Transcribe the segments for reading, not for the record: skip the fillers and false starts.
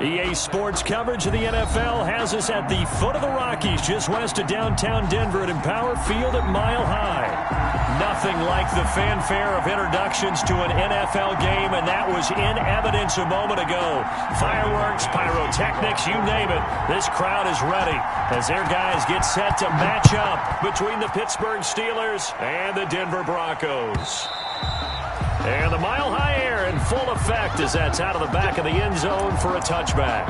EA Sports coverage of the NFL has us at the foot of the Rockies, just west of downtown Denver at Empower Field at Mile High. Nothing like the fanfare of introductions to an NFL game, and that was in evidence a moment ago. Fireworks, pyrotechnics, you name it. This crowd is ready as their guys get set to match up between the Pittsburgh Steelers and the Denver Broncos. And the Mile High air in full effect as that's out of the back of the end zone for a touchback.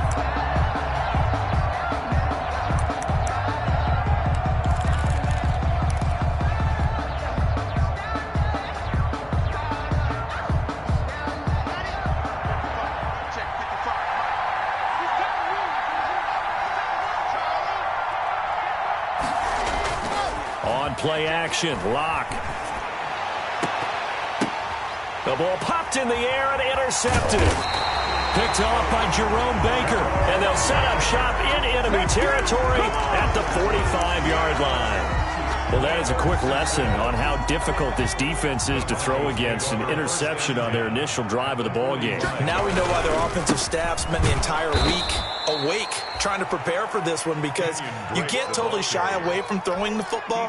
On play action, Locke. The ball popped in the air and intercepted. Picked off by Jerome Baker. And they'll set up shop in enemy territory at the 45-yard line. Well, that is a quick lesson on how difficult this defense is to throw against. An interception on their initial drive of the ballgame. Now we know why their offensive staff spent the entire week awake trying to prepare for this one, because you can't totally shy away from throwing the football,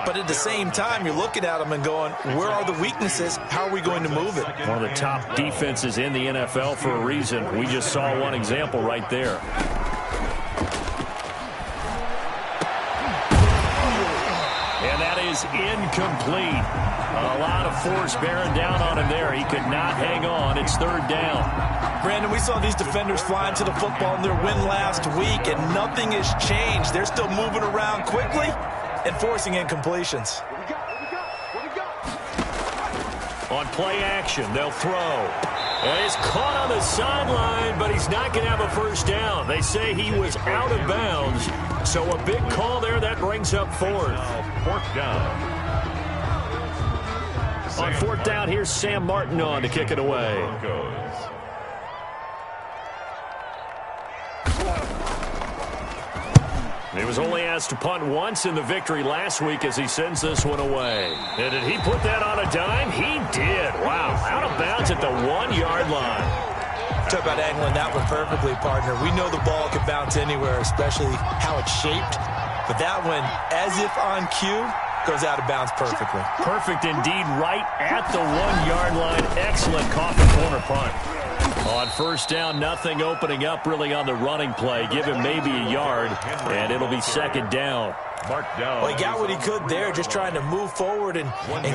but at the same time you're looking at them and going, where are the weaknesses? How are we going to move it? One of the top defenses in the NFL for a reason. We just saw one example right there. And that is incomplete. A lot of force bearing down on him there. He could not hang on. It's third down. Brandon, we saw these defenders flying to the football in their win last week, and nothing has changed. They're still moving around quickly and forcing incompletions. On play action, they'll throw. And he's caught on the sideline, but he's not going to have a first down. They say he was out of bounds. So a big call there that brings up fourth. Fourth down. On fourth down, here's Sam Martin on to kick it away. He was only asked to punt once in the victory last week as he sends this one away. And did he put that on a dime? He did. Wow. Out of bounds at the 1-yard line. Talk about angling that one perfectly, partner. We know the ball can bounce anywhere, especially how it's shaped. But that one, as if on cue, goes out of bounds perfectly. Perfect indeed, right at the 1-yard line. Excellent coffin corner punt. On first down, nothing opening up really on the running play. Give him maybe a yard, and it'll be second down. Well, he got what he could there, just trying to move forward and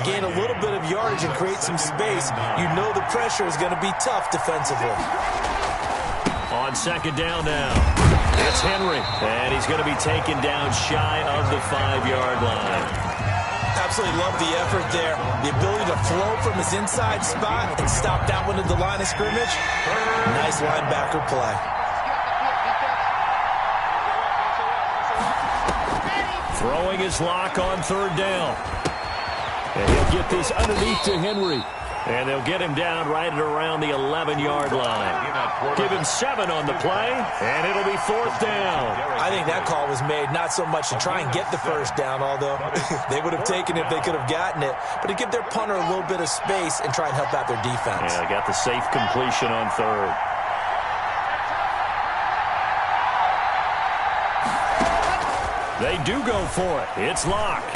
gain a little bit of yardage and create some space. You know the pressure is going to be tough defensively. On second down now, it's Henry, and he's going to be taken down shy of the 5-yard line. Absolutely love the effort there. The ability to flow from his inside spot and stop that one at the line of scrimmage. Nice linebacker play. Throwing his lock on third down. And he'll get this underneath to Henry. And they'll get him down right at around the 11-yard line. Give him 7 on the play, and it'll be fourth down. I think that call was made not so much to try and get the first down, although they would have taken it if they could have gotten it, but to give their punter a little bit of space and try and help out their defense. Yeah, they got the safe completion on third. They do go for it. It's Locke.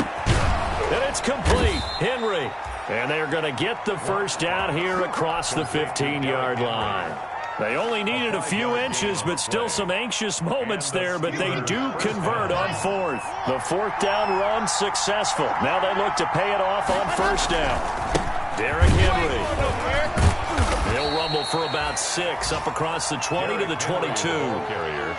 And it's complete. Henry. And they're going to get the first down here across the 15-yard line. They only needed a few inches, but still some anxious moments there, but they do convert on fourth. The fourth down run successful. Now they look to pay it off on first down. Derrick Henry. He'll rumble for about 6 up across the 20 to the 22.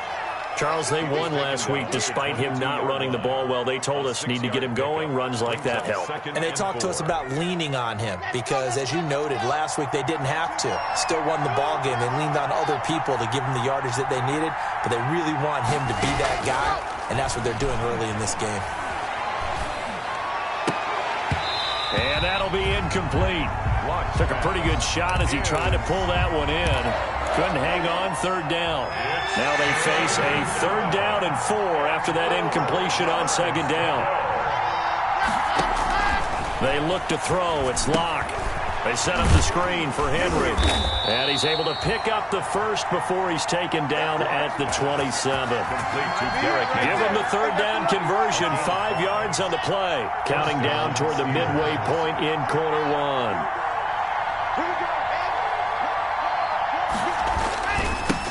Charles, they won last week despite him not running the ball well. They told us need to get him going. Runs like that help. And they talked to us about leaning on him because, as you noted, last week they didn't have to. Still won the ball game. They leaned on other people to give them the yardage that they needed, but they really want him to be that guy, and that's what they're doing early in this game. And that'll be incomplete. Took a pretty good shot as he tried to pull that one in. Couldn't hang on, third down. Now they face a third down and 4 after that incompletion on second down. They look to throw. It's Locke. They set up the screen for Henry. And he's able to pick up the first before he's taken down at the 27. Give him the third down conversion. 5 yards on the play. Counting down toward the midway point in quarter one.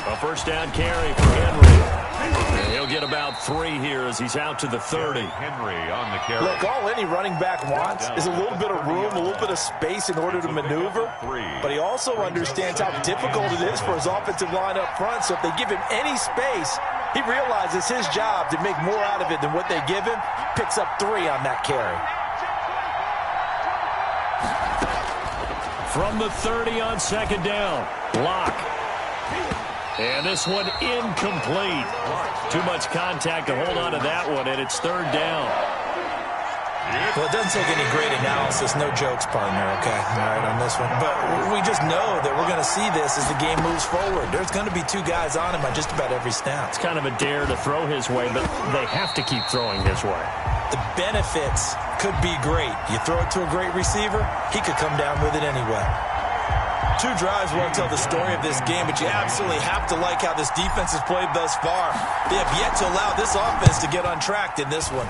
A first down carry for Henry. And he'll get about 3 here as he's out to the 30. Henry on the carry. Look, all any running back wants is a little bit of room, a little bit of space in order to maneuver. But he also understands how difficult it is for his offensive line up front. So if they give him any space, he realizes his job to make more out of it than what they give him. Picks up 3 on that carry. From the 30 on second down. Lock. And this one incomplete. Too much contact to hold on to that one, and it's third down. Well, it doesn't take any great analysis. No jokes, partner, okay? All right, on this one. But we just know that we're going to see this as the game moves forward. There's going to be 2 guys on him on just about every snap. It's kind of a dare to throw his way, but they have to keep throwing his way. The benefits could be great. You throw it to a great receiver, he could come down with it anyway. 2 drives won't tell the story of this game, but you absolutely have to like how this defense has played thus far. They have yet to allow this offense to get untracked in this one.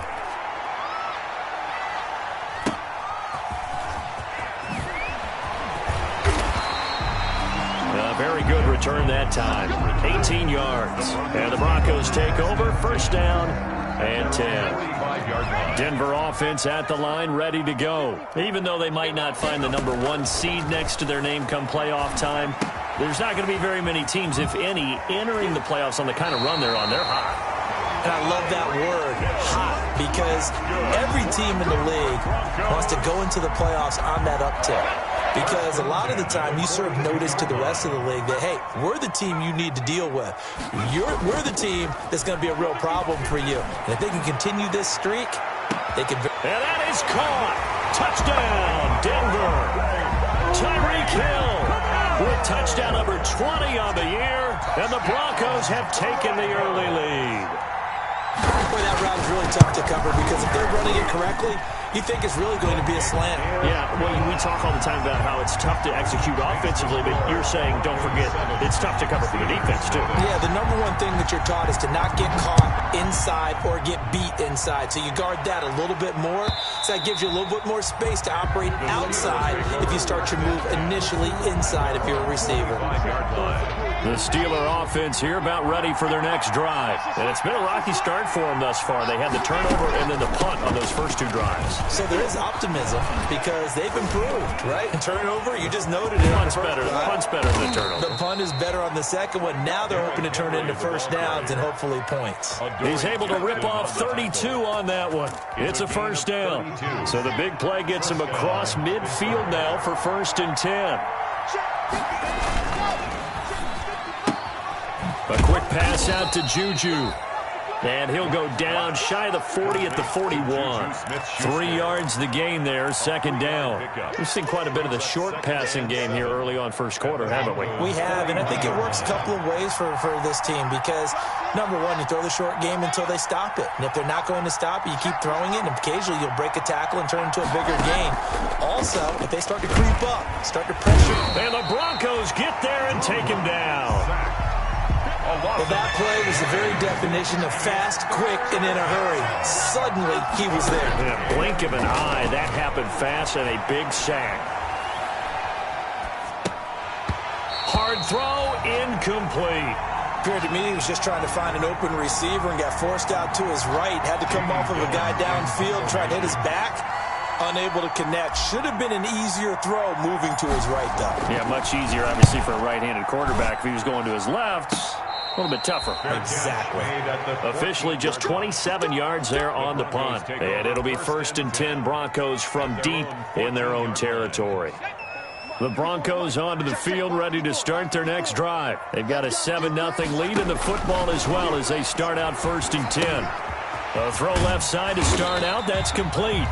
A very good return that time. 18 yards. And the Broncos take over. First down and 10. Denver offense at the line, ready to go. Even though they might not find the number 1 seed next to their name come playoff time, there's not going to be very many teams, if any, entering the playoffs on the kind of run they're on. They're hot. And I love that word, hot, because every team in the league wants to go into the playoffs on that uptick. Because a lot of the time you serve notice to the rest of the league that, hey, we're the team you need to deal with. We're the team that's going to be a real problem for you. And if they can continue this streak, they can... And that is caught. Touchdown, Denver. Tyreek Hill with touchdown number 20 on the year. And the Broncos have taken the early lead. Boy, that route is really tough to cover because if they're running it correctly, you think it's really going to be a slant. Yeah, well, we talk all the time about how it's tough to execute offensively, but you're saying, don't forget, it's tough to cover for the defense, too. Yeah, the number 1 thing that you're taught is to not get caught inside or get beat inside. So you guard that a little bit more. So that gives you a little bit more space to operate outside if you start your move initially inside if you're a receiver. The Steeler offense here about ready for their next drive. And it's been a rocky start for them thus far. They had the turnover and then the punt on those first 2 drives. So there is optimism because they've improved, right? And turnover, you just noted it. Punt's better than turnover. The punt is better on the second one. Now they're hoping to turn it into first downs and hopefully points. He's able to rip off 32 on that one. It's a first down. So the big play gets him across midfield now for first and 10. A quick pass out to Juju. And he'll go down shy of the 40 at the 41. 3 yards the gain there, second down. We've seen quite a bit of the short passing game here early on first quarter, haven't we? We have, and I think it works a couple of ways for this team because, number 1, you throw the short game until they stop it. And if they're not going to stop it, you keep throwing it, and occasionally you'll break a tackle and turn it into a bigger gain. Also, if they start to creep up, start to pressure. And the Broncos get there and take him down. Well, that play was the very definition of fast, quick, and in a hurry. Suddenly, he was there. In a blink of an eye, that happened fast and a big sack. Hard throw, incomplete. Appeared to me he was just trying to find an open receiver and got forced out to his right. Had to come off of a guy downfield, tried to hit his back. Unable to connect. Should have been an easier throw moving to his right, though. Yeah, much easier, obviously, for a right-handed quarterback. If he was going to his left, a little bit tougher. Exactly. Officially just 27 yards there on the punt. And it'll be first and 10 Broncos from deep in their own territory. The Broncos onto the field ready to start their next drive. They've got a 7-0 lead in the football as well as they start out first and 10. A throw left side to start out. That's complete.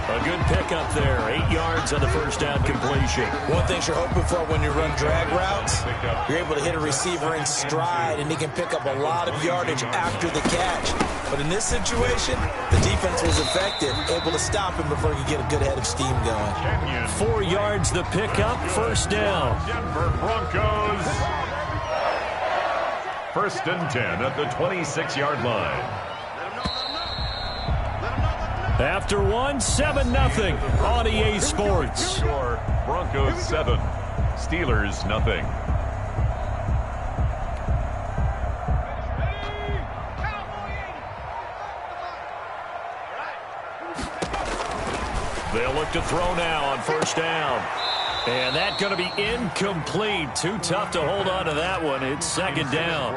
A good pickup there. 8 yards on the first down completion. One thing you're hoping for when you run drag routes, you're able to hit a receiver in stride, and he can pick up a lot of yardage after the catch. But in this situation, the defense was effective, able to stop him before he could get a good head of steam going. 4 yards the pickup, first down. Denver Broncos. First and 10 at the 26-yard line. After 7-0 on EA Sports. Broncos 7, Steelers nothing. They'll look to throw now on first down. And that's going to be incomplete. Too tough to hold on to that one. It's second down.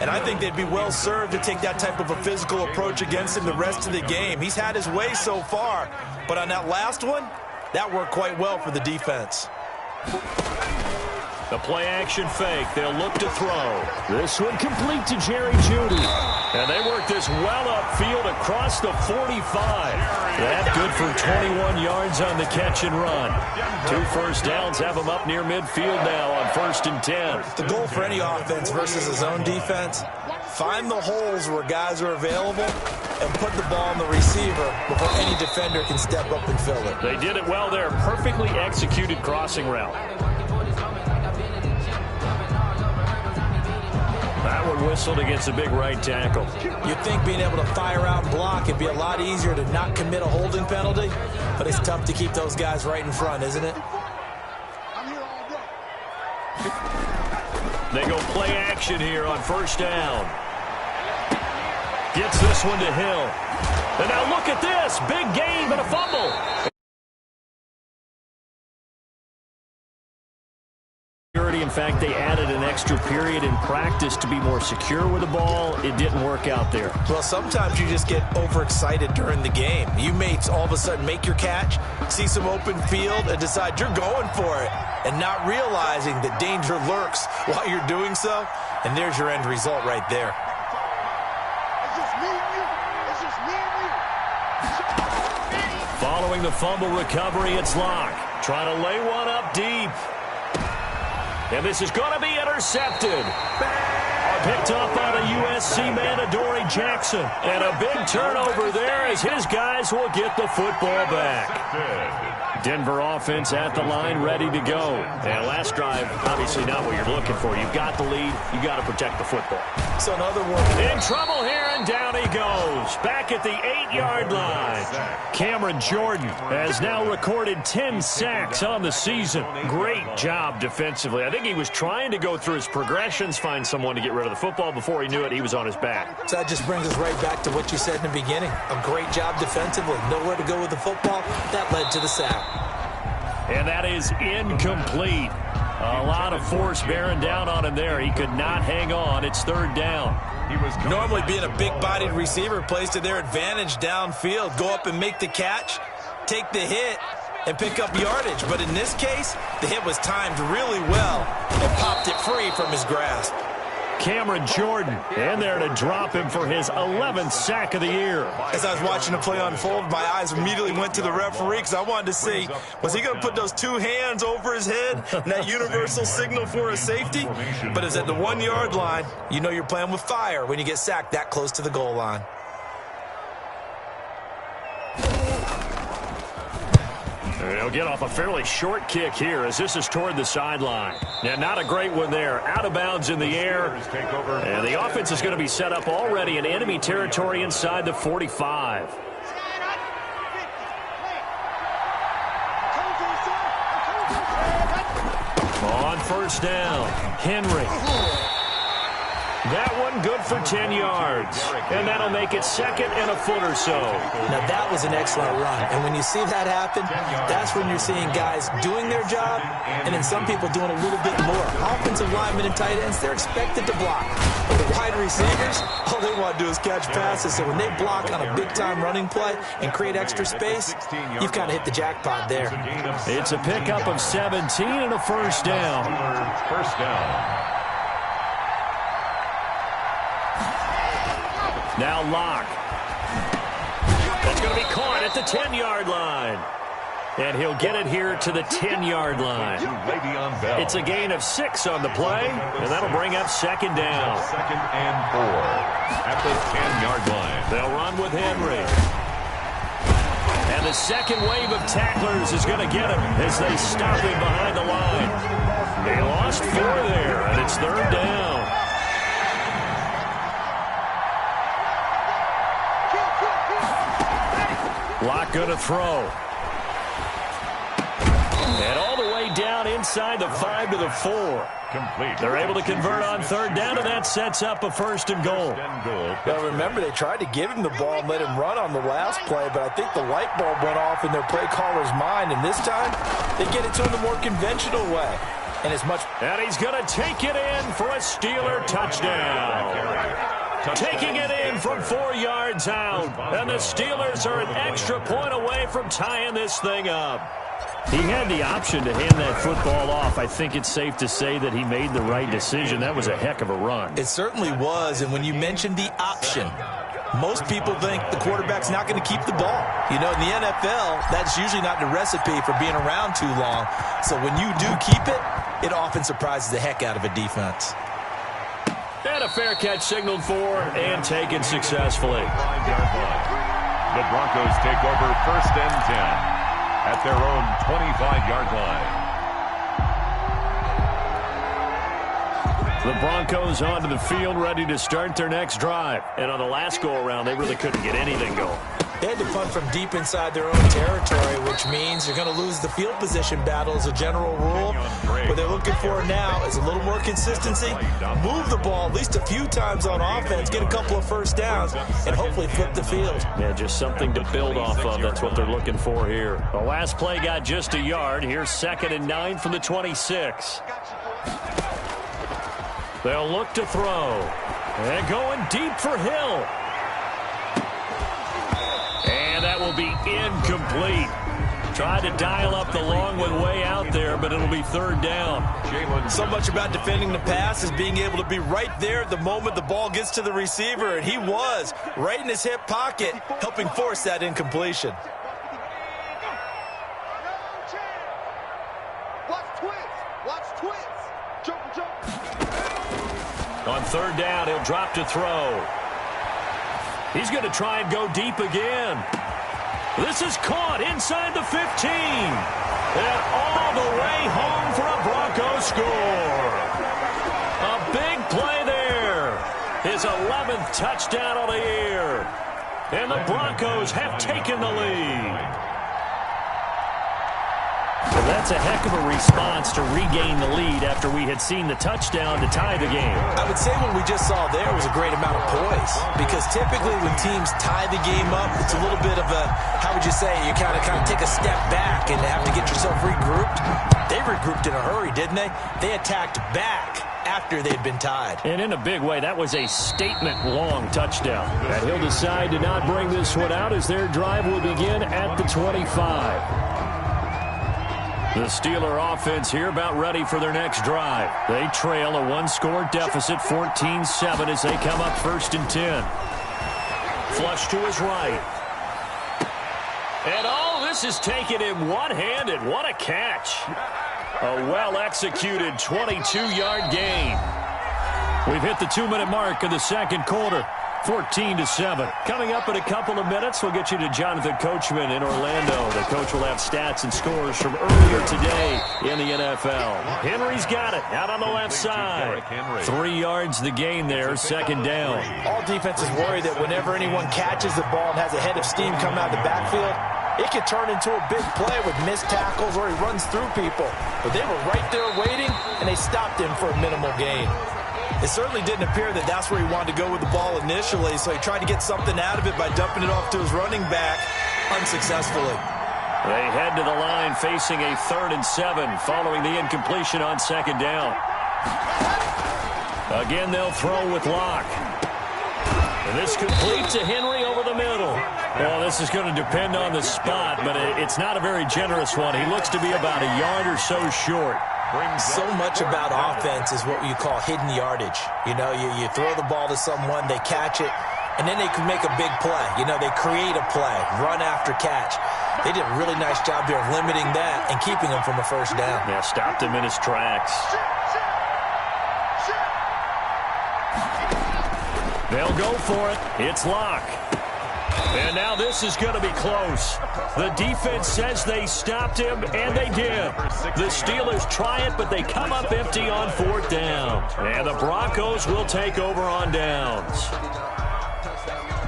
And I think they'd be well served to take that type of a physical approach against him the rest of the game. He's had his way so far, but on that last one, that worked quite well for the defense. The play-action fake. They'll look to throw. This one complete to Jerry Jeudy. And they work this well upfield across the 45. That's good for 21 yards on the catch and run. 2 first downs have them up near midfield now on first and 10. The goal for any offense versus his own defense, find the holes where guys are available and put the ball on the receiver before any defender can step up and fill it. They did it well there. Perfectly executed crossing route. That one whistled against a big right tackle. You'd think being able to fire out and block it'd be a lot easier to not commit a holding penalty, but it's tough to keep those guys right in front, isn't it? They go play action here on first down. Gets this one to Hill. And now look at this. Big gain, but a fumble. In fact, they added an extra period in practice to be more secure with the ball. It didn't work out there. Well, sometimes you just get overexcited during the game. You may all of a sudden make your catch, see some open field, and decide you're going for it, and not realizing that danger lurks while you're doing so. And there's your end result right there. Following the fumble recovery, it's Locke. Trying to lay one up deep. And this is going to be intercepted. Picked up by the USC man, Adoree Jackson. And a big turnover there as his guys will get the football back. Denver offense at the line, ready to go. And last drive, obviously not what you're looking for. You've got the lead. You got to protect the football. So in other words, in trouble here, and down he goes. Back at the 8-yard line. Cameron Jordan has now recorded 10 sacks on the season. Great job defensively. I think he was trying to go through his progressions, find someone to get rid of the football. Before he knew it, he was on his back. So that just brings us right back to what you said in the beginning. A great job defensively. Nowhere to go with the football. That led to the sack. And that is incomplete. A lot of force bearing down on him there. He could not hang on. It's third down. He was normally being a big-bodied receiver plays to their advantage downfield. Go up and make the catch, take the hit, and pick up yardage. But in this case, the hit was timed really well and popped it free from his grasp. Cameron Jordan in there to drop him for his 11th sack of the year. As I was watching the play unfold, my eyes immediately went to the referee because I wanted to see, was he going to put those 2 hands over his head and that universal signal for a safety? But it's at the 1-yard line. You know you're playing with fire when you get sacked that close to the goal line. They'll get off a fairly short kick here as this is toward the sideline. Now, not a great one there. Out of bounds in the air. And the offense is going to be set up already in enemy territory inside the 45. On first down, Henry. That one good for 10 yards. And that'll make it second and a foot or so. Now, that was an excellent run. And when you see that happen, that's when you're seeing guys doing their job and then some people doing a little bit more. Offensive linemen and tight ends, they're expected to block. But the wide receivers, all they want to do is catch passes. So when they block on a big-time running play and create extra space, you've kind of hit the jackpot there. It's a pickup of 17 and a first down. First down. Now Locke. That's going going to be caught at the 10-yard line. And he'll get it here to the 10-yard line. It's a gain of 6 on the play, and that'll bring up second down. Second and 4 at the 10-yard line. They'll run with Henry. And the second wave of tacklers is going to get him as they stop him behind the line. They lost 4 there, and it's third down. Locke going to throw. And all the way down inside the 5 to the 4. Complete. They're able to convert on third down, and that sets up a first and goal. Now remember, they tried to give him the ball and let him run on the last play, but I think the light bulb went off in their play caller's mind, and this time they get it to him the more conventional way. And as much. And he's going to take it in for a Steeler touchdown. Taking it in from 4 yards out. And the Steelers are an extra point away from tying this thing up. He had the option to hand that football off. I think it's safe to say that he made the right decision. That was a heck of a run. It certainly was, and when you mentioned the option, most people think the quarterback's not going to keep the ball. You know, in the NFL, that's usually not the recipe for being around too long. So when you do keep it, it often surprises the heck out of a defense. And a fair catch signaled for and taken successfully. The Broncos take over first and 10 at their own 25-yard line. The Broncos onto the field, ready to start their next drive. And on the last go-around, they really couldn't get anything going. They had to punt from deep inside their own territory, which means you're going to lose the field position battle as a general rule. What they're looking for now is a little more consistency, move the ball at least a few times on offense, get a couple of first downs, and hopefully flip the field. Yeah, just something to build off of. That's what they're looking for here. The last play got just a yard. Here's 2nd and 9 from the 26. They'll look to throw. And going deep for Hill. And that will be incomplete. Tried to dial up the long one way out there, but it'll be third down. So much about defending the pass is being able to be right there at the moment the ball gets to the receiver, and he was right in his hip pocket, helping force that incompletion. On third down, he'll drop to throw. He's going to try and go deep again. This is caught inside the 15. And all the way home for a Broncos score. A big play there. His 11th touchdown of the year. And the Broncos have taken the lead. Well, that's a heck of a response to regain the lead after we had seen the touchdown to tie the game. I would say what we just saw there was a great amount of poise, because typically when teams tie the game up, it's a little bit of a, how would you say, you kind of take a step back and have to get yourself regrouped. They regrouped in a hurry, didn't they? They attacked back after they'd been tied. And in a big way, that was a statement-long touchdown. And he'll decide to not bring this one out as their drive will begin at the 25. The Steeler offense here about ready for their next drive. They trail a one-score deficit, 14-7, as they come up 1st and 10. Flush to his right. And all this is taken in one-handed. What a catch. A well-executed 22-yard gain. We've hit the 2-minute mark of the second quarter. 14-7. Coming up in a couple of minutes, we'll get you to Jonathan Coachman in Orlando. The coach will have stats and scores from earlier today in the NFL. Henry's got it out on the left side. 3 yards the gain there, second down. All defenses worry that whenever anyone catches the ball and has a head of steam come out of the backfield, it could turn into a big play with missed tackles or he runs through people. But they were right there waiting, and they stopped him for a minimal gain. It certainly didn't appear that that's where he wanted to go with the ball initially, so he tried to get something out of it by dumping it off to his running back unsuccessfully. They head to the line facing a 3rd and 7 following the incompletion on second down. Again, they'll throw with Locke. And this complete to Henry over the middle. Well, this is going to depend on the spot, but it's not a very generous one. He looks to be about a yard or so short. So much about offense is what you call hidden yardage. You know, you throw the ball to someone, they catch it, and then they can make a big play. You know, they create a play, run after catch. They did a really nice job there of limiting that and keeping him from a first down. Yeah, stopped him in his tracks. They'll go for it. It's Locke. And now this is going to be close. The defense says they stopped him, and they did. The Steelers try it, but they come up empty on fourth down. And the Broncos will take over on downs.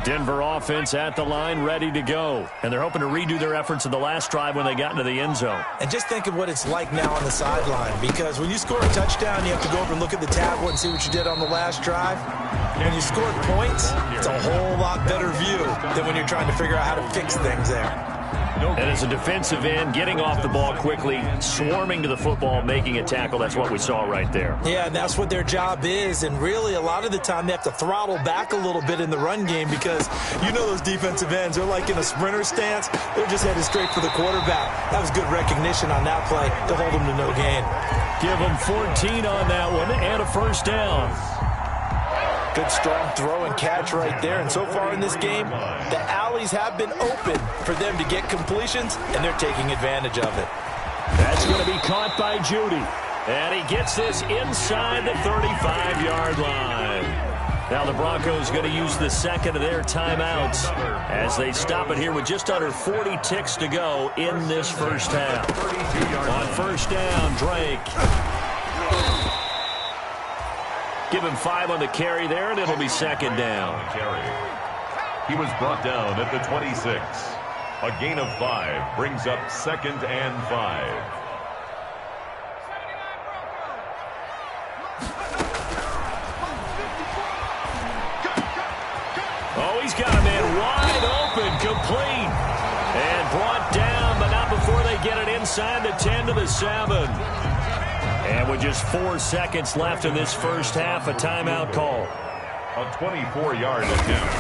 Denver offense at the line, ready to go. And they're hoping to redo their efforts in the last drive when they got into the end zone. And just think of what it's like now on the sideline, because when you score a touchdown, you have to go over and look at the tablet and see what you did on the last drive. When you scored points, it's a whole lot better view than when you're trying to figure out how to fix things there. And as a defensive end, getting off the ball quickly, swarming to the football, making a tackle, that's what we saw right there. Yeah, and that's what their job is. And really, a lot of the time, they have to throttle back a little bit in the run game because you know those defensive ends, they're like in a sprinter stance. They're just headed straight for the quarterback. That was good recognition on that play to hold them to no gain. Give them 14 on that one and a first down. Good strong throw and catch right there. And so far in this game, the alleys have been open for them to get completions, and they're taking advantage of it. That's going to be caught by Judy. And he gets this inside the 35-yard line. Now the Broncos going to use the second of their timeouts as they stop it here with just under 40 ticks to go in this first half. On first down, Drake. Give him 5 on the carry there, and it'll be second down. He was brought down at the 26. A gain of 5 brings up second and 5. Oh, he's got a man wide open, complete. And brought down, but not before they get it inside the 10 to the 7. And with just 4 seconds left in this first half, a timeout call. A 24-yard attempt.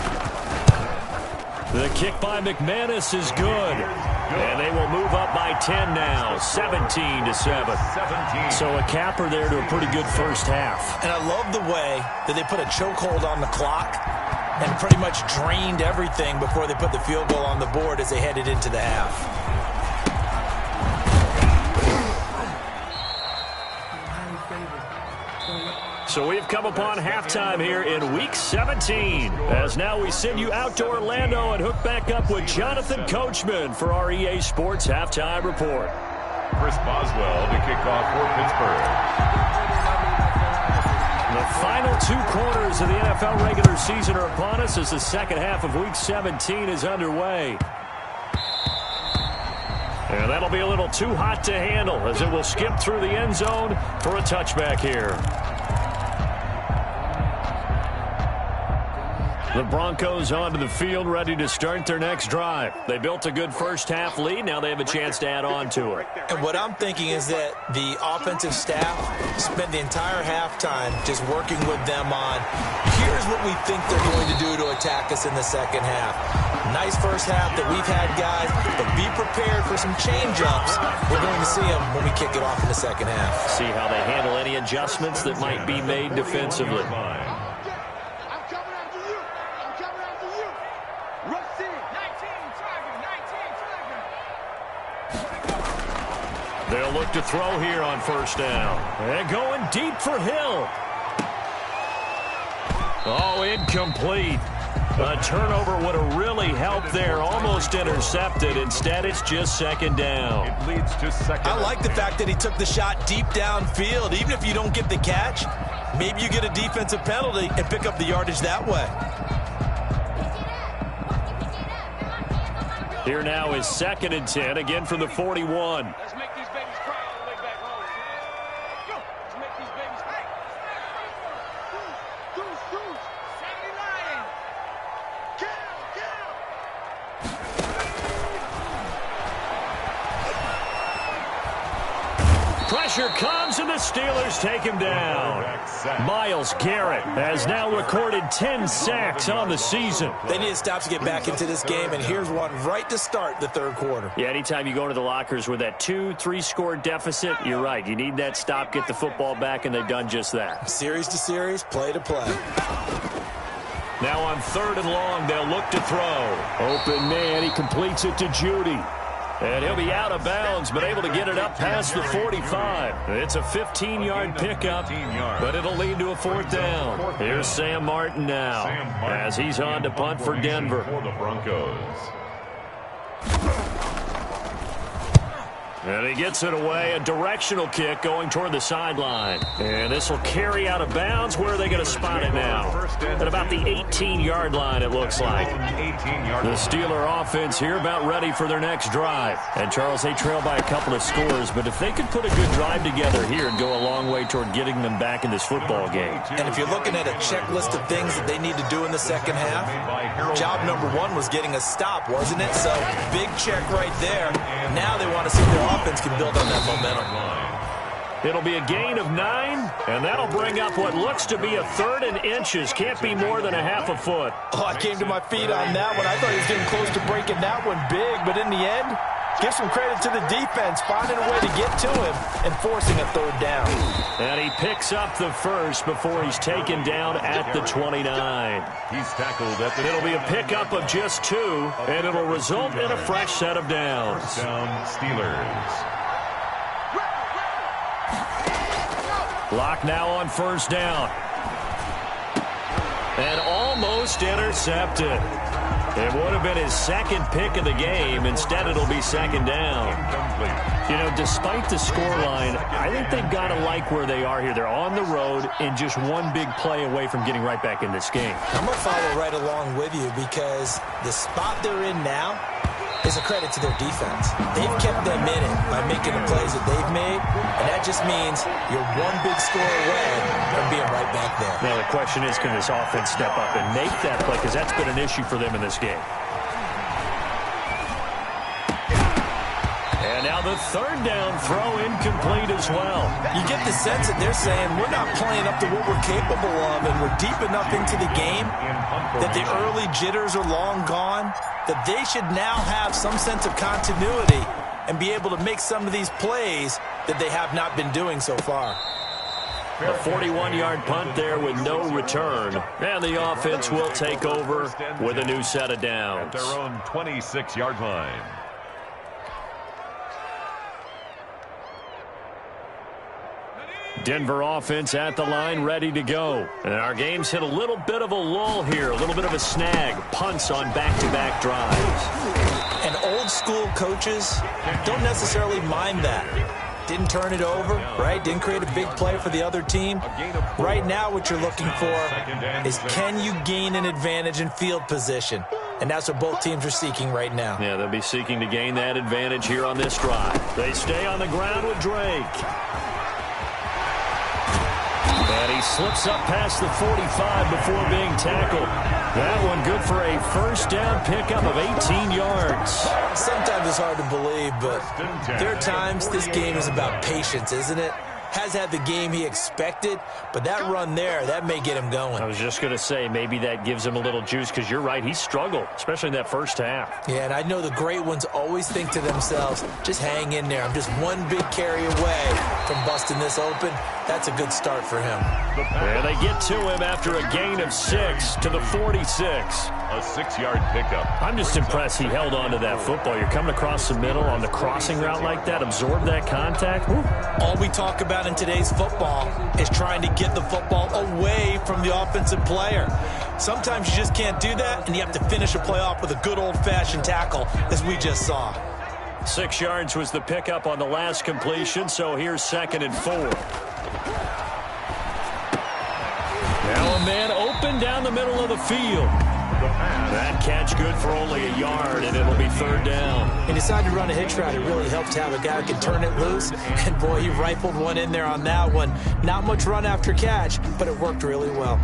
The kick by McManus is good. And they will move up by 10 now, 17-7. So a capper there to a pretty good first half. And I love the way that they put a chokehold on the clock and pretty much drained everything before they put the field goal on the board as they headed into the half. So we've come upon halftime here in Week 17. As now we send you out to Orlando and hook back up with Jonathan Coachman for our EA Sports Halftime Report. Chris Boswell to kick off for Pittsburgh. The final 2 quarters of the NFL regular season are upon us as the second half of Week 17 is underway. And that'll be a little too hot to handle as it will skip through the end zone for a touchback here. The Broncos onto the field, ready to start their next drive. They built a good first-half lead. Now they have a chance to add on to it. And what I'm thinking is that the offensive staff spent the entire halftime just working with them on, here's what we think they're going to do to attack us in the second half. Nice first half that we've had, guys, but be prepared for some change-ups. We're going to see them when we kick it off in the second half. See how they handle any adjustments that might be made defensively. They'll look to throw here on first down. And going deep for Hill. Oh, incomplete. A turnover would have really helped there. Almost intercepted. Instead, it's just second down. It leads to second. I like the fact that he took the shot deep downfield. Even if you don't get the catch, maybe you get a defensive penalty and pick up the yardage that way. Here now is second and 10, again from the 41. Let's make these babies cry all the way back home. Go. Let's make these babies cry. Goose. 79. Kill. Pressure comes, and the Steelers take him down. Myles Garrett has now recorded 10 sacks on the season. They need to stop to get back into this game, and here's one right to start the third quarter. Yeah, anytime you go into the lockers with that 2-3 score deficit, you're right. You need that stop, get the football back, and they've done just that. Series to series, play to play. Now on 3rd and long, they'll look to throw. Open man, he completes it to Judy. And he'll be out of bounds, but able to get it up past the 45. It's a 15-yard pickup, but it'll lead to a 4th down. Here's Sam Martin now as he's on to punt for Denver. For the Broncos. And he gets it away, a directional kick going toward the sideline. And this will carry out of bounds. Where are they going to spot it now? At about the 18-yard line, it looks like. The Steeler offense here about ready for their next drive. And, Charles, they trail by a couple of scores, but if they could put a good drive together here and go a long way toward getting them back in this football game. And if you're looking at a checklist of things that they need to do in the second half, job number 1 was getting a stop, wasn't it? So, big check right there. Now they want to see their offense can build on that momentum. It'll be a gain of 9, and that'll bring up what looks to be a 3rd and inches. Can't be more than a half a foot. Oh, I came to my feet on that one. I thought he was getting close to breaking that one big, but in the end, give some credit to the defense, finding a way to get to him and forcing a 3rd down. And he picks up the first before he's taken down at the 29. He's tackled at the It'll be a pickup of just 2, and it'll result in a fresh set of downs. down Steelers. Lock now on 1st down. And almost intercepted. It would have been his 2nd pick of the game. Instead, it'll be 2nd down. You know, despite the scoreline, I think they've got to like where they are here. They're on the road and just one big play away from getting right back in this game. I'm going to follow right along with you because the spot they're in now is a credit to their defense. They've kept them in it by making the plays that they've made, and that just means you're one big score away from being right back there. Now, the question is, can this offense step up and make that play? Because that's been an issue for them in this game. And now the 3rd down throw incomplete as well. You get the sense that they're saying we're not playing up to what we're capable of, and we're deep enough into the game that the early jitters are long gone, that they should now have some sense of continuity and be able to make some of these plays that they have not been doing so far. A 41-yard punt there with no return. And the offense will take over with a new set of downs. At their own 26-yard line. Denver offense at the line, ready to go. And our game's hit a little bit of a lull here, a little bit of a snag. Punts on back-to-back drives. And old-school coaches don't necessarily mind that. Didn't turn it over, right? Didn't create a big play for the other team. Right now what you're looking for is can you gain an advantage in field position? And that's what both teams are seeking right now. Yeah, they'll be seeking to gain that advantage here on this drive. They stay on the ground with Drake. And he slips up past the 45 before being tackled. That one good for a 1st down pickup of 18 yards. Sometimes it's hard to believe, but there are times this game is about patience, isn't it? Has had the game he expected, but that run there, that may get him going. I was just going to say, maybe that gives him a little juice, because you're right, he struggled, especially in that 1st half. Yeah, and I know the great ones always think to themselves, just hang in there. I'm just one big carry away from busting this open. That's a good start for him. And they get to him after a gain of 6 to the 46. A 6-yard pickup. I'm just impressed he held on to that football. You're coming across the middle on the crossing route like that, absorb that contact. Woo. All we talk about in today's football is trying to get the football away from the offensive player. Sometimes you just can't do that, and you have to finish a play off with a good old-fashioned tackle, as we just saw. 6 yards was the pickup on the last completion, so here's 2nd and 4. Now a man open down the middle of the field. That catch good for only a yard, and it'll be 3rd down. He decided to run a hitch route. It really helped to have a guy who can turn it loose. And, boy, he rifled one in there on that one. Not much run after catch, but it worked really well.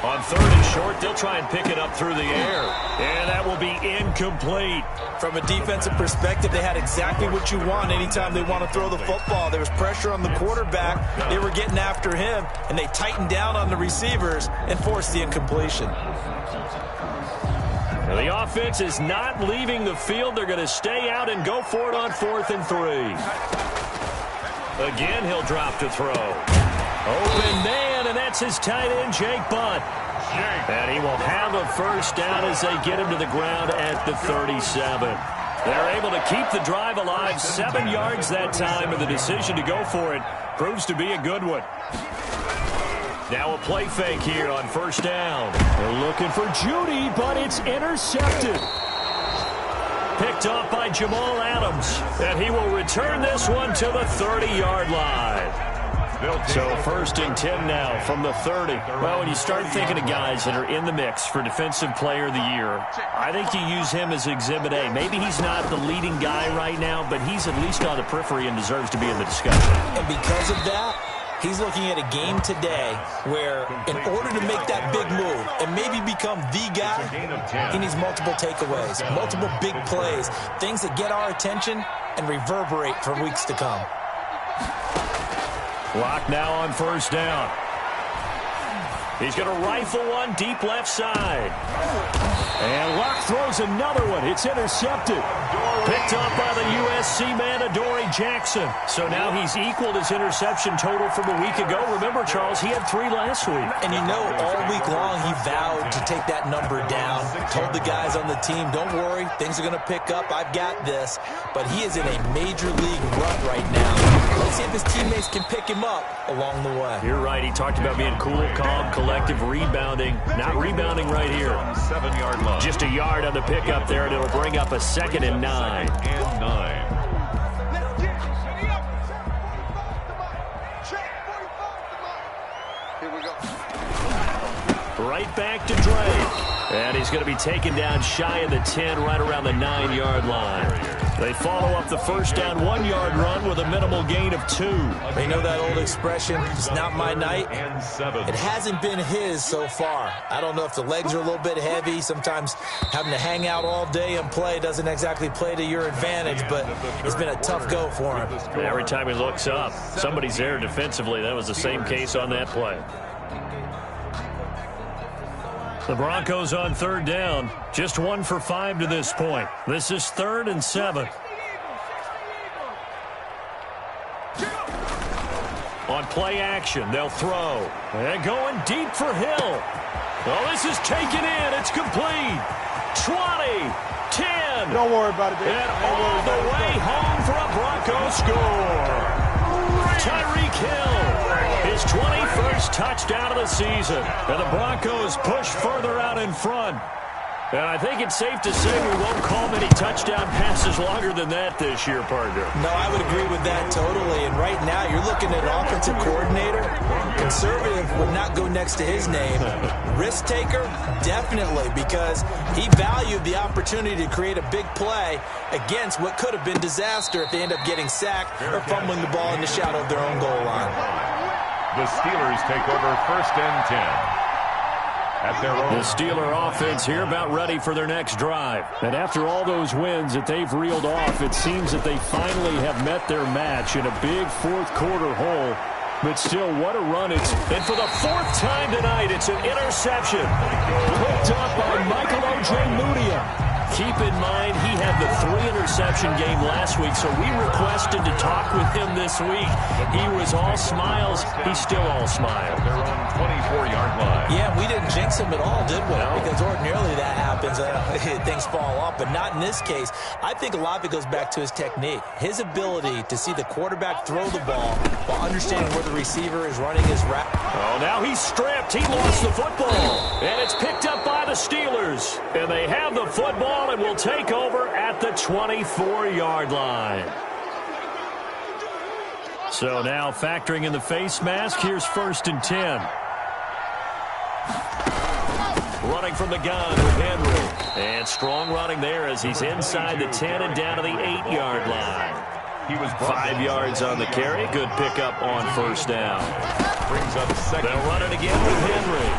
On 3rd and short, they'll try and pick it up through the air. And that will be incomplete. From a defensive perspective, they had exactly what you want anytime they want to throw the football. There was pressure on the quarterback. They were getting after him, and they tightened down on the receivers and forced the incompletion. The offense is not leaving the field. They're going to stay out and go for it on 4th and 3. Again, he'll drop to throw. Open man, and that's his tight end, Jake Butt. And he will have a first down as they get him to the ground at the 37. They're able to keep the drive alive, 7 yards that time, and the decision to go for it proves to be a good one. Now a play fake here on first down. They're looking for Judy, but it's intercepted. Picked off by Jamal Adams, and he will return this one to the 30-yard line. So 1st and 10 now from the 30. Well, when you start thinking of guys that are in the mix for Defensive Player of the Year, I think you use him as Exhibit A. Maybe he's not the leading guy right now, but he's at least on the periphery and deserves to be in the discussion. And because of that, he's looking at a game today where in order to make that big move and maybe become the guy, he needs multiple takeaways, multiple big plays, things that get our attention and reverberate for weeks to come. Lock now on first down. He's going to rifle one deep left side. And Locke throws another one. It's intercepted. Picked up by the USC man, Adoree Jackson. So now he's equaled his interception total from a week ago. Remember, Charles, he had 3 last week. And you know, all week long he vowed to take that number down. Told the guys on the team, don't worry, things are going to pick up. I've got this. But he is in a major league rut right now. Let's see if his teammates can pick him up along the way. You're right. He talked about being cool, calm, collective, rebounding. Not rebounding right here. 7-yard line. Just a yard on the pickup there, and it'll bring up a 2nd and 9. Here we go. Right back to Drake. And he's going to be taken down shy of the 10, right around the 9-yard line. They follow up the first down 1-yard run with a minimal gain of 2. They know that old expression, it's not my night. It hasn't been his so far. I don't know if the legs are a little bit heavy. Sometimes having to hang out all day and play doesn't exactly play to your advantage, but it's been a tough go for him. Every time he looks up, somebody's there defensively. That was the same case on that play. The Broncos on 3rd down. Just 1 for 5 to this point. This is 3rd and 7. On play action, they'll throw. And going deep for Hill. Oh, this is taken in. It's complete. 20, 10. Don't worry about it, baby. And all the way home for a Broncos score. Tyreek Hill, his 21st touchdown of the season. And the Broncos push further out in front. And I think it's safe to say we won't call many touchdown passes longer than that this year, partner. No, I would agree with that totally. And right now, you're looking at an offensive coordinator. Conservative would not go next to his name. Risk taker, definitely, because he valued the opportunity to create a big play against what could have been disaster if they end up getting sacked or fumbling the ball in the shadow of their own goal line. The Steelers take over 1st and 10. The Steeler offense here about ready for their next drive. And after all those wins that they've reeled off, it seems that they finally have met their match in a big 4th quarter hole. But still, what a run it's. And for the 4th time tonight, it's an interception. Picked up by Michael Ojemudia. Keep in mind, he had the 3-interception game last week, so we requested to talk with him this week. He was all smiles. He's still all smiles. They're on 24-yard line. Yeah, we didn't jinx him at all, did we? No. Because ordinarily that happens. Things fall off, but not in this case. I think a lot of it goes back to his technique. His ability to see the quarterback throw the ball while understanding where the receiver is running his route. Oh, now he's stripped. He lost the football. And it's picked up by the Steelers. And they have the football and will take over at the 24-yard line. So now factoring in the face mask, here's 1st and 10. Running from the gun with Henry. And strong running there as he's inside the 10 and down to the 8-yard line. He was 5 yards on the carry. Good pickup on 1st down. Brings up 2nd. They'll run it again with Henry.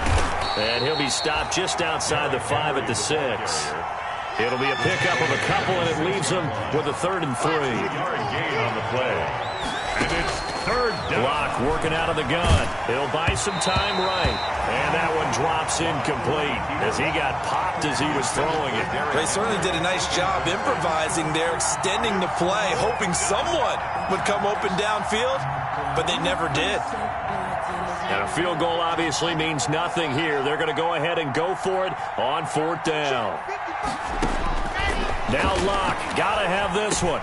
And he'll be stopped just outside the 5 at the 6. It'll be a pickup of a couple, and it leaves them with a 3rd and 3. 3-yard gain on the play. And it's Third down. Lock working out of the gun. He'll buy some time right. And that one drops incomplete as he got popped as he was throwing it. They certainly did a nice job improvising there, extending the play, hoping someone would come open downfield, but they never did. And a field goal obviously means nothing here. They're going to go ahead and go for it on 4th down. Now Locke, got to have this one.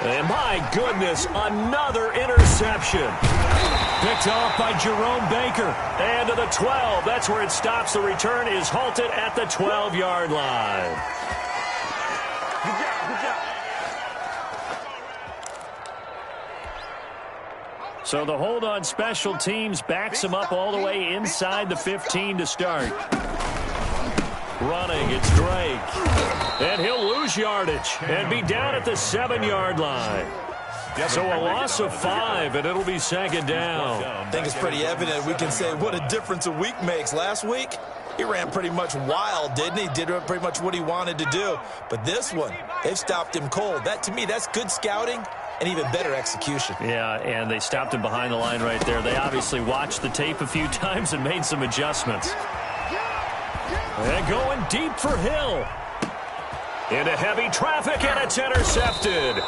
And my goodness, another interception. Picked off by Jerome Baker. And to the 12. That's where it stops. The return is halted at the 12-yard line. So the hold on special teams backs him up all the way inside the 15 to start. Running, it's Drake. And he'll lose yardage and be down at the 7-yard line. So a loss of 5, and it'll be 2nd down. I think it's pretty evident. We can say what a difference a week makes. Last week, he ran pretty much wild, didn't he? Did pretty much what he wanted to do. But this one, they've stopped him cold. That, to me, that's good scouting and even better execution. Yeah, and they stopped him behind the line right there. They obviously watched the tape a few times and made some adjustments. And going deep for Hill. Into heavy traffic, and it's intercepted.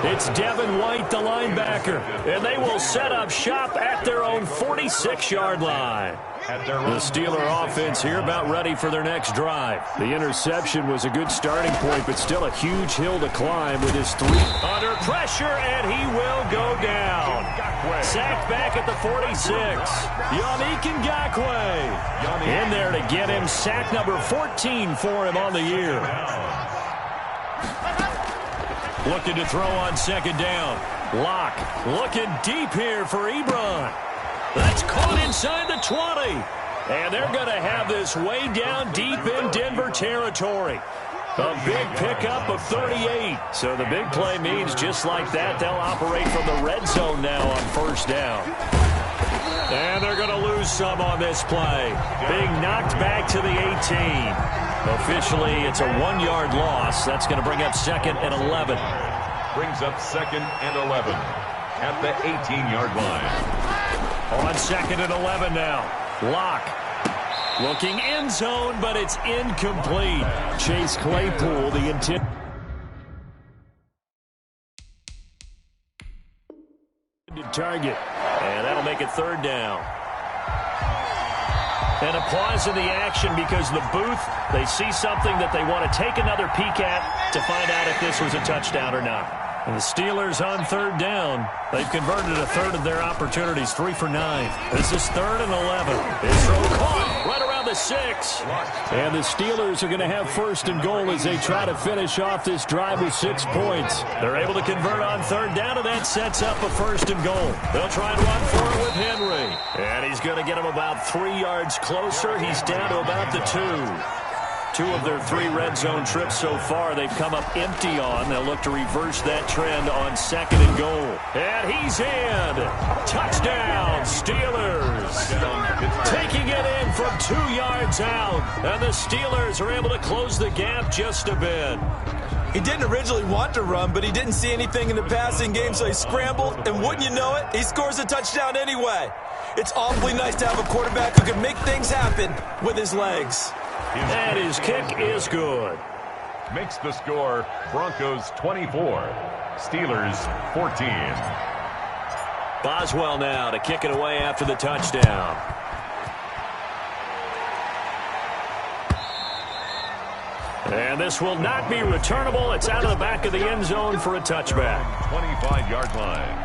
It's Devin White, the linebacker, and they will set up shop at their own 46-yard line. The Steeler offense here about ready for their next drive. The interception was a good starting point, but still a huge hill to climb with his 3. Under pressure, and he will go down. Sacked back at the 46. Yannick Ngakoue in there to get him. Sack number 14 for him on the year. Looking to throw on 2nd down. Locke looking deep here for Ebron. That's caught inside the 20. And they're going to have this way down deep in Denver territory. A big pickup of 38. So the big play means just like that, they'll operate from the red zone now on 1st down. And they're going to lose some on this play. Being knocked back to the 18. Officially, it's a 1-yard loss. That's going to bring up 2nd and 11. Brings up 2nd and 11 at the 18-yard line. On 2nd and 11 now. Locke looking end zone, but it's incomplete. Chase Claypool, the intent. Target. And that'll make it 3rd down. And a pause in the action because the booth, they see something that they want to take another peek at to find out if this was a touchdown or not. And the Steelers on 3rd down. They've converted a 1/3 of their opportunities, 3 for 9. This is 3rd and 11. It's throw caught right around the 6. And the Steelers are going to have 1st and goal as they try to finish off this drive with 6 points. They're able to convert on 3rd down, and that sets up a 1st and goal. They'll try and run for it with Henry. And he's going to get him about 3 yards closer. He's down to about the 2. 2 of their 3 red zone trips so far, they've come up empty on. They'll look to reverse that trend on 2nd and goal. And he's in. Touchdown, Steelers. Taking it in from 2 yards out. And the Steelers are able to close the gap just a bit. He didn't originally want to run, but he didn't see anything in the passing game, so he scrambled. And wouldn't you know it, he scores a touchdown anyway. It's awfully nice to have a quarterback who can make things happen with his legs. And his kick is good. Makes the score Broncos 24, Steelers 14. Boswell now to kick it away after the touchdown. And this will not be returnable. It's out of the back of the end zone for a touchback. 25-yard line.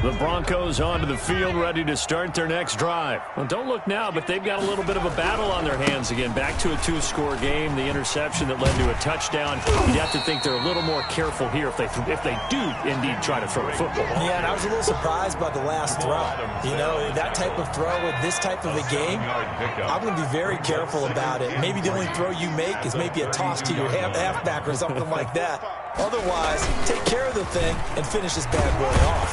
The Broncos onto the field, ready to start their next drive. Well, don't look now, but they've got a little bit of a battle on their hands again. Back to a 2-score game. The interception that led to a touchdown. You'd have to think they're a little more careful here if they do indeed try to throw a football. Yeah, and I was a little surprised by the last throw. You know, that type of throw with this type of a game, I'm going to be very careful about it. Maybe the only throw you make is maybe a toss to your halfback or something like that. Otherwise, take care of the thing and finish this bad boy off.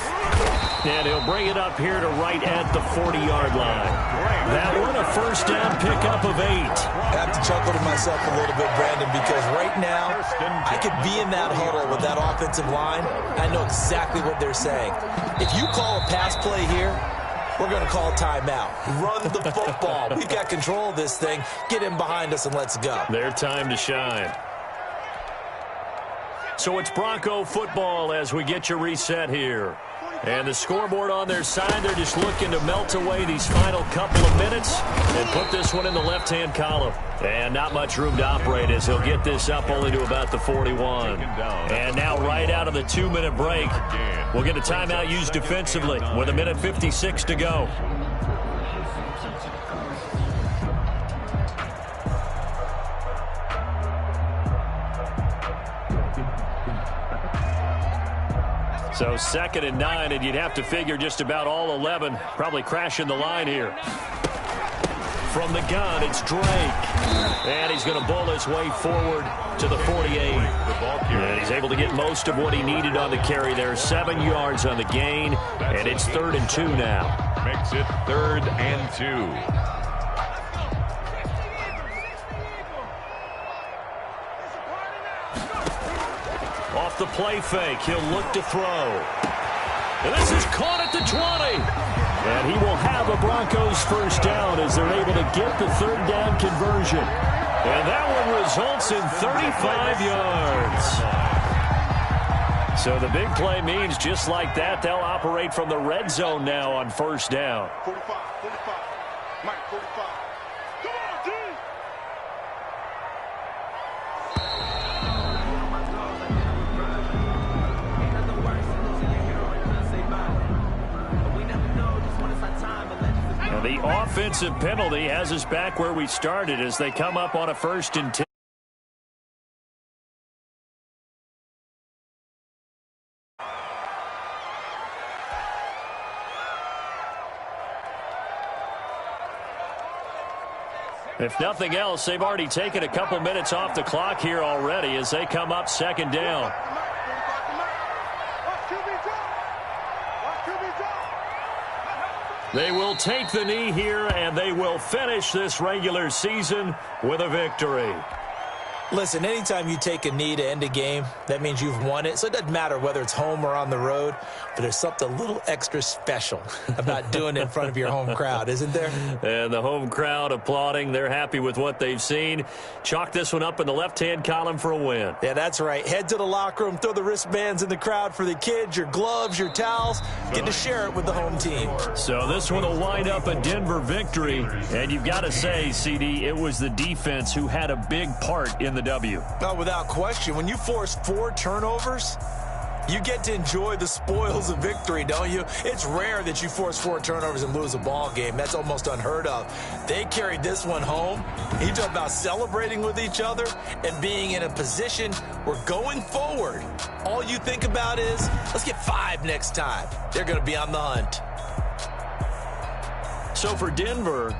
And he'll bring it up here to right at the 40-yard line. That one a first down pickup of 8. I have to chuckle to myself a little bit, Brandon, because right now I could be in that huddle with that offensive line. I know exactly what they're saying. If you call a pass play here, we're going to call timeout. Run the football. We've got control of this thing. Get in behind us and let's go. Their time to shine. So it's Bronco football as we get you reset here. And the scoreboard on their side, they're just looking to melt away these final couple of minutes and put this one in the left-hand column. And not much room to operate as he'll get this up only to about the 41. And now right out of the 2-minute break, we'll get a timeout used defensively with 1:56 to go. So 2nd and 9, and you'd have to figure just about all 11 probably crashing the line here. From the gun, it's Drake. And he's going to bowl his way forward to the 48. And he's able to get most of what he needed on the carry there. 7 yards on the gain, and it's 3rd and 2 now. Makes it 3rd and 2. Off the play fake, he'll look to throw. And this is caught at the 20. And he will have a Broncos first down as they're able to get the 3rd down conversion. And that one results in 35 yards. So the big play means just like that, they'll operate from the red zone now on first down. 45, Mike, 45. Come on, D! The offensive penalty has us back where we started as they come up on a 1st and 10. If nothing else, they've already taken a couple minutes off the clock here already as they come up 2nd down. They will take the knee here, and they will finish this regular season with a victory. Listen, anytime you take a knee to end a game, that means you've won it. So it doesn't matter whether it's home or on the road, but there's something a little extra special about doing it in front of your home crowd, isn't there? And the home crowd applauding. They're happy with what they've seen. Chalk this one up in the left-hand column for a win. Yeah, that's right. Head to the locker room, throw the wristbands in the crowd for the kids, your gloves, your towels. Get to share it with the home team. So this one will wind up a Denver victory. And you've got to say, CD, it was the defense who had a big part in the W. No, without question. When you force 4 turnovers, you get to enjoy the spoils of victory, don't you? It's rare that you force 4 turnovers and lose a ball game. That's almost unheard of. They carried this one home. You talk about celebrating with each other and being in a position where going forward, all you think about is, let's get 5 next time. They're going to be on the hunt. So for Denver,